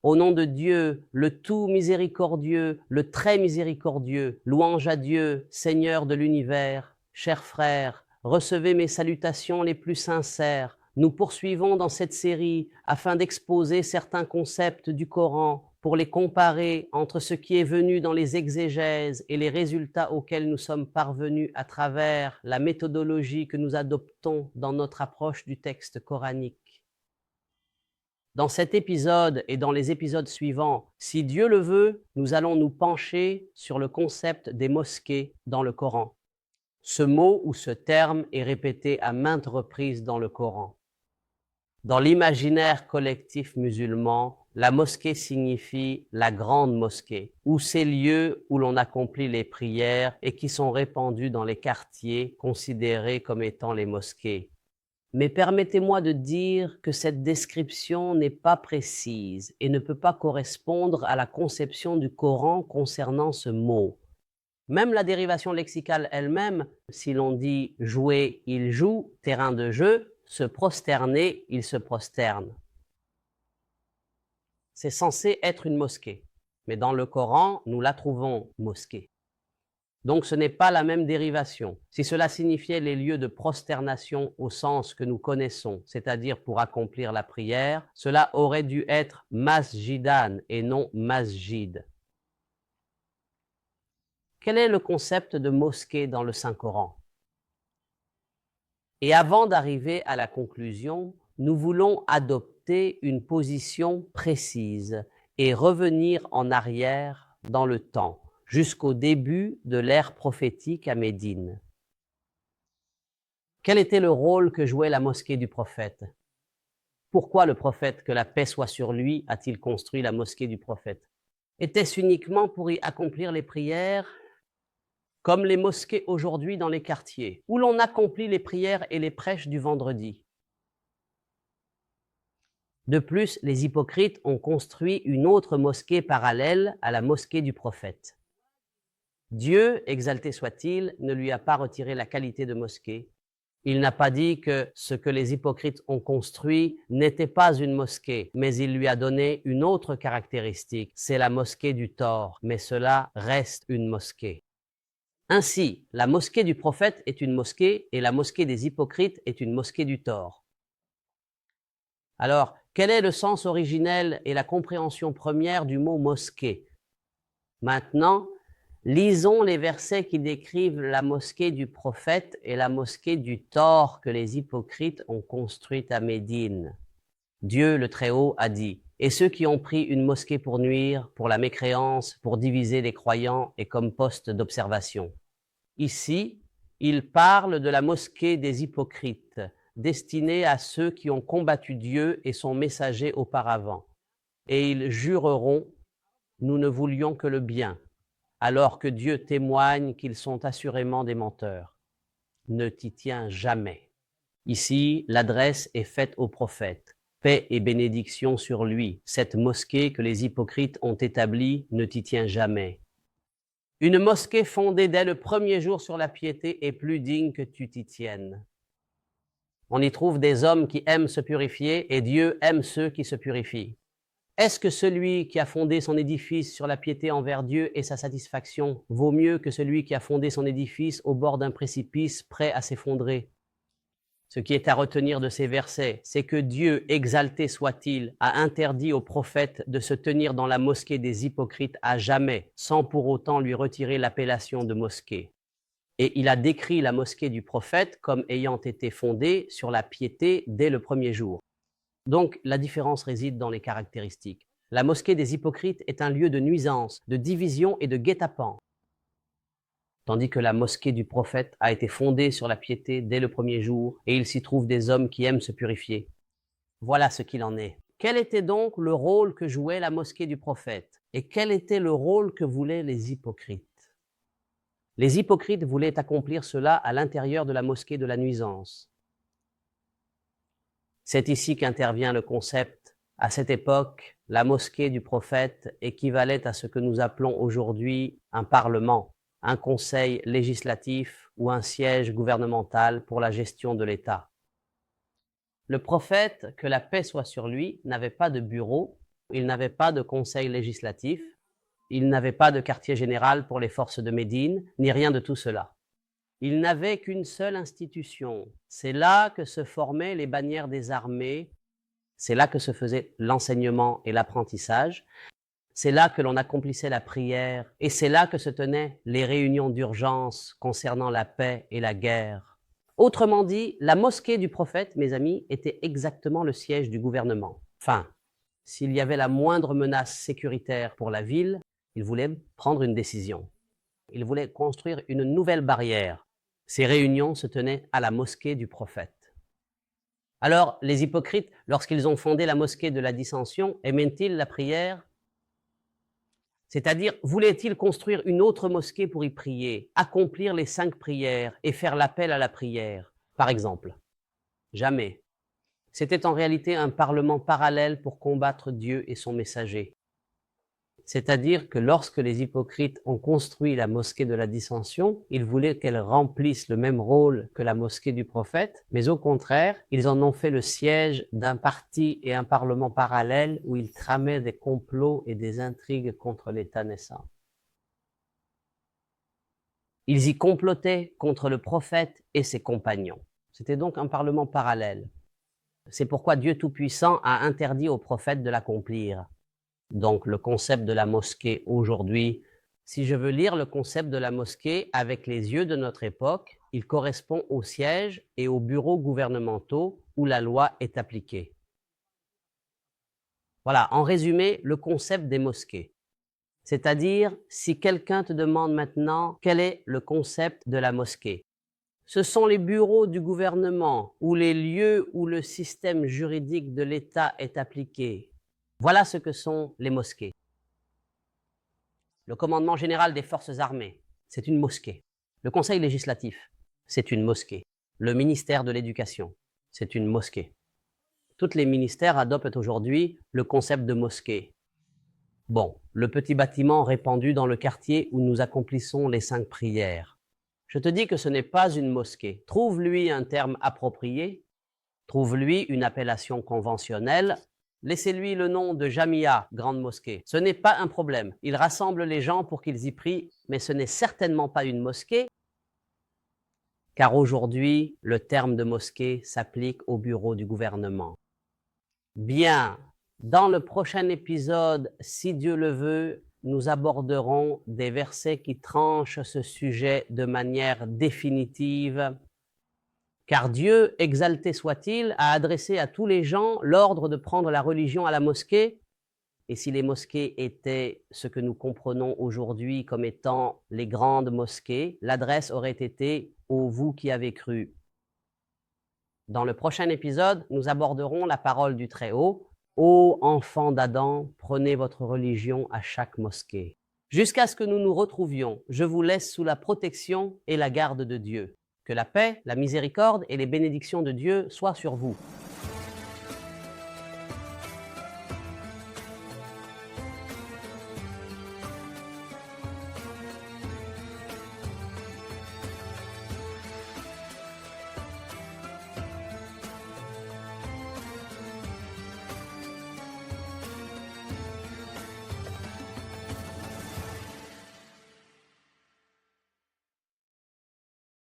Au nom de Dieu, le tout miséricordieux, le très miséricordieux, louange à Dieu, Seigneur de l'univers, chers frères, recevez mes salutations les plus sincères. Nous poursuivons dans cette série afin d'exposer certains concepts du Coran pour les comparer entre ce qui est venu dans les exégèses et les résultats auxquels nous sommes parvenus à travers la méthodologie que nous adoptons dans notre approche du texte coranique. Dans cet épisode et dans les épisodes suivants, si Dieu le veut, nous allons nous pencher sur le concept des mosquées dans le Coran. Ce mot ou ce terme est répété à maintes reprises dans le Coran. Dans l'imaginaire collectif musulman, la mosquée signifie la grande mosquée, ou ces lieux où l'on accomplit les prières et qui sont répandus dans les quartiers considérés comme étant les mosquées. Mais permettez-moi de dire que cette description n'est pas précise et ne peut pas correspondre à la conception du Coran concernant ce mot. Même la dérivation lexicale elle-même, si l'on dit jouer, il joue, terrain de jeu, se prosterner, il se prosterne. C'est censé être une mosquée, mais dans le Coran, nous la trouvons mosquée. Donc ce n'est pas la même dérivation. Si cela signifiait les lieux de prosternation au sens que nous connaissons, c'est-à-dire pour accomplir la prière, cela aurait dû être masjidan et non masjid. Quel est le concept de mosquée dans le Saint-Coran? Et avant d'arriver à la conclusion, nous voulons adopter une position précise et revenir en arrière dans le temps, jusqu'au début de l'ère prophétique à Médine. Quel était le rôle que jouait la mosquée du prophète? Pourquoi le prophète, que la paix soit sur lui, a-t-il construit la mosquée du prophète? Était-ce uniquement pour y accomplir les prières, comme les mosquées aujourd'hui dans les quartiers, où l'on accomplit les prières et les prêches du vendredi? De plus, les hypocrites ont construit une autre mosquée parallèle à la mosquée du prophète. Dieu, exalté soit-il, ne lui a pas retiré la qualité de mosquée. Il n'a pas dit que ce que les hypocrites ont construit n'était pas une mosquée, mais il lui a donné une autre caractéristique, c'est la mosquée du tort, mais cela reste une mosquée. Ainsi, la mosquée du prophète est une mosquée et la mosquée des hypocrites est une mosquée du tort. Alors, quel est le sens originel et la compréhension première du mot mosquée? Maintenant, lisons les versets qui décrivent la mosquée du prophète et la mosquée du tort que les hypocrites ont construite à Médine. Dieu le Très-Haut a dit, « Et ceux qui ont pris une mosquée pour nuire, pour la mécréance, pour diviser les croyants et comme poste d'observation. » Ici, il parle de la mosquée des hypocrites, destinée à ceux qui ont combattu Dieu et son messager auparavant. Et ils jureront, « Nous ne voulions que le bien », alors que Dieu témoigne qu'ils sont assurément des menteurs. Ne t'y tiens jamais. Ici, l'adresse est faite au prophète. Paix et bénédiction sur lui. Cette mosquée que les hypocrites ont établie, ne t'y tiens jamais. Une mosquée fondée dès le premier jour sur la piété est plus digne que tu t'y tiennes. On y trouve des hommes qui aiment se purifier et Dieu aime ceux qui se purifient. Est-ce que celui qui a fondé son édifice sur la piété envers Dieu et sa satisfaction vaut mieux que celui qui a fondé son édifice au bord d'un précipice prêt à s'effondrer? Ce qui est à retenir de ces versets, c'est que Dieu, exalté soit-il, a interdit au prophète de se tenir dans la mosquée des hypocrites à jamais, sans pour autant lui retirer l'appellation de mosquée. Et il a décrit la mosquée du prophète comme ayant été fondée sur la piété dès le premier jour. Donc, la différence réside dans les caractéristiques. La mosquée des hypocrites est un lieu de nuisance, de division et de guet-apens, tandis que la mosquée du prophète a été fondée sur la piété dès le premier jour, et il s'y trouve des hommes qui aiment se purifier. Voilà ce qu'il en est. Quel était donc le rôle que jouait la mosquée du prophète? Et quel était le rôle que voulaient les hypocrites? Les hypocrites voulaient accomplir cela à l'intérieur de la mosquée de la nuisance. C'est ici qu'intervient le concept. À cette époque, la mosquée du prophète équivalait à ce que nous appelons aujourd'hui un parlement, un conseil législatif ou un siège gouvernemental pour la gestion de l'État. Le prophète, que la paix soit sur lui, n'avait pas de bureau, Ils n'avaient pas de conseil législatif, ils n'avaient pas de quartier général pour les forces de Médine, ni rien de tout cela. Ils n'avaient qu'une seule institution. C'est là que se formaient les bannières des armées, c'est là que se faisait l'enseignement et l'apprentissage, c'est là que l'on accomplissait la prière, et c'est là que se tenaient les réunions d'urgence concernant la paix et la guerre. Autrement dit, la mosquée du prophète, mes amis, était exactement le siège du gouvernement. Enfin, s'il y avait la moindre menace sécuritaire pour la ville, il voulait prendre une décision. Il voulait construire une nouvelle barrière. Ces réunions se tenaient à la mosquée du prophète. Alors, les hypocrites, lorsqu'ils ont fondé la mosquée de la dissension, aimaient-ils la prière? C'est-à-dire, voulaient-ils construire une autre mosquée pour y prier, accomplir les 5 prières et faire l'appel à la prière, par exemple? Jamais. C'était en réalité un parlement parallèle pour combattre Dieu et son messager. C'est-à-dire que lorsque les hypocrites ont construit la mosquée de la dissension, ils voulaient qu'elle remplisse le même rôle que la mosquée du prophète, mais au contraire, ils en ont fait le siège d'un parti et un parlement parallèle où ils tramaient des complots et des intrigues contre l'État naissant. Ils y complotaient contre le prophète et ses compagnons. C'était donc un parlement parallèle. C'est pourquoi Dieu Tout-Puissant a interdit aux prophètes de l'accomplir. Donc le concept de la mosquée aujourd'hui, si je veux lire le concept de la mosquée avec les yeux de notre époque, il correspond aux sièges et aux bureaux gouvernementaux où la loi est appliquée. Voilà, en résumé, le concept des mosquées. C'est-à-dire, si quelqu'un te demande maintenant quel est le concept de la mosquée, ce sont les bureaux du gouvernement ou les lieux où le système juridique de l'État est appliqué. Voilà ce que sont les mosquées. Le commandement général des forces armées, c'est une mosquée. Le conseil législatif, c'est une mosquée. Le ministère de l'Éducation, c'est une mosquée. Tous les ministères adoptent aujourd'hui le concept de mosquée. Bon, le petit bâtiment répandu dans le quartier où nous accomplissons les 5 prières. Je te dis que ce n'est pas une mosquée. Trouve-lui un terme approprié, trouve-lui une appellation conventionnelle. Laissez-lui le nom de Jamia, grande mosquée. Ce n'est pas un problème. Il rassemble les gens pour qu'ils y prient, mais ce n'est certainement pas une mosquée, car aujourd'hui, le terme de mosquée s'applique au bureau du gouvernement. Bien, dans le prochain épisode, si Dieu le veut, nous aborderons des versets qui tranchent ce sujet de manière définitive. Car Dieu, exalté soit-il, a adressé à tous les gens l'ordre de prendre la religion à la mosquée. Et si les mosquées étaient ce que nous comprenons aujourd'hui comme étant les grandes mosquées, l'adresse aurait été « Ô vous qui avez cru ». Dans le prochain épisode, nous aborderons la parole du Très-Haut. « Ô enfants d'Adam, prenez votre religion à chaque mosquée ». Jusqu'à ce que nous nous retrouvions, je vous laisse sous la protection et la garde de Dieu. Que la paix, la miséricorde et les bénédictions de Dieu soient sur vous.